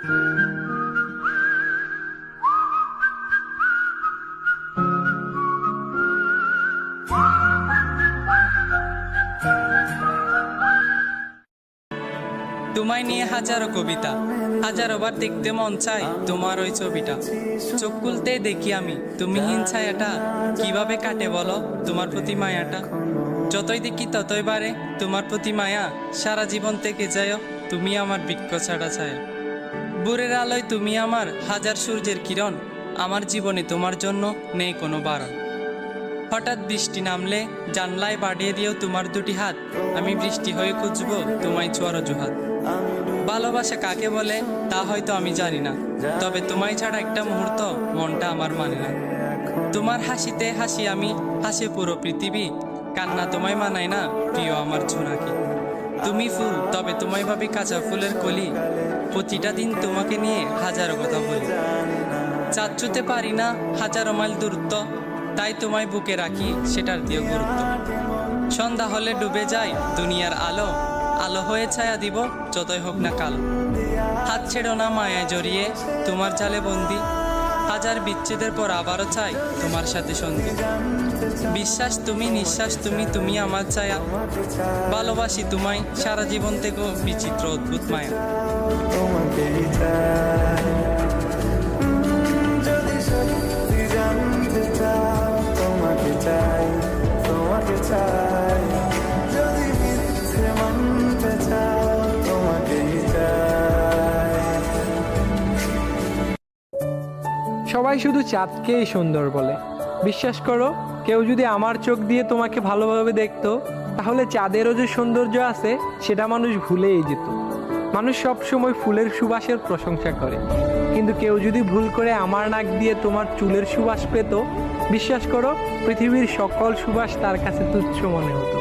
তোমায় নিয়ে হাজারো কবিতা, হাজারো বার দেখতে মন চাই তোমার ওই ছবিটা। চোখ খুলতেই দেখি আমি তুমিহীন ছায়াটা, কিভাবে কাটে বলো তোমার প্রতি মায়াটা। যতই দেখি ততই বাড়ে তোমার প্রতি মায়া, সারা জীবন থেকে যায় তুমি আমার বৃক্ষ ছাড়া ছায়া। ভোরের আলোয় তুমি আমার হাজার সূর্যের কিরণ, আমার জীবনে তোমার জন্য নেই কোনো বারণ। হঠাৎ বৃষ্টি নামলে জানলায় বাড়িয়ে দিও তোমার দুটি হাত, আমি বৃষ্টি হয়ে খুঁজবো তোমায় ছোঁয়ার অজুহাত। ভালোবাসা কাকে বলে তা হয়তো আমি জানি না, তবে তোমায় ছাড়া একটা মুহূর্ত মনটা আমার মানে না। তোমার হাসিতে হাসি আমি, হাসে পুরো পৃথিবী, কান্না তোমায় মানায় না প্রিয় আমার ঝোনাকি। তুমি ফুল তবে তোমায় ভাবি কাঁচা ফুলের কলি, প্রতিটা দিন তোমাকে নিয়ে হাজারো কথা বলি। চাঁদ ছুঁতে পারি না হাজারো মাইল দূরত্ব, তাই তোমায় বুকে রাখি সেটার দিও গুরুত্ব। সন্ধ্যা হলে ডুবে যায় দুনিয়ার আলো, আলো হয়ে ছায়া দিব যতই হোক না কালো। হাত ছেড়ো না মায়ায় জড়িয়ে তোমার জালে বন্দি, হাজার বিচ্ছেদের পর আবারও চাই তোমার সাথে সন্ধি। বিশ্বাস তুমি, নিঃশ্বাস তুমি, তুমি আমার ছায়া, ভালোবাসি তোমায় সারা জীবন থেকে বিচিত্র অদ্ভুত মায়া। সবাই শুধু চাঁদকেই সুন্দর বলে। বিশ্বাস করো, কেউ যদি আমার চোখ দিয়ে তোমাকে ভালোভাবে দেখতো, তাহলে চাঁদেরও যে সৌন্দর্য আছে সেটা মানুষ ভুলেই যেত। মানুষ সব সময় ফুলের সুবাসের প্রশংসা করে, কিন্তু কেউ যদি ভুল করে আমার নাক দিয়ে তোমার চুলের সুবাস পেত, বিশ্বাস করো পৃথিবীর সকল সুবাস তার কাছে তুচ্ছ মনে হতো।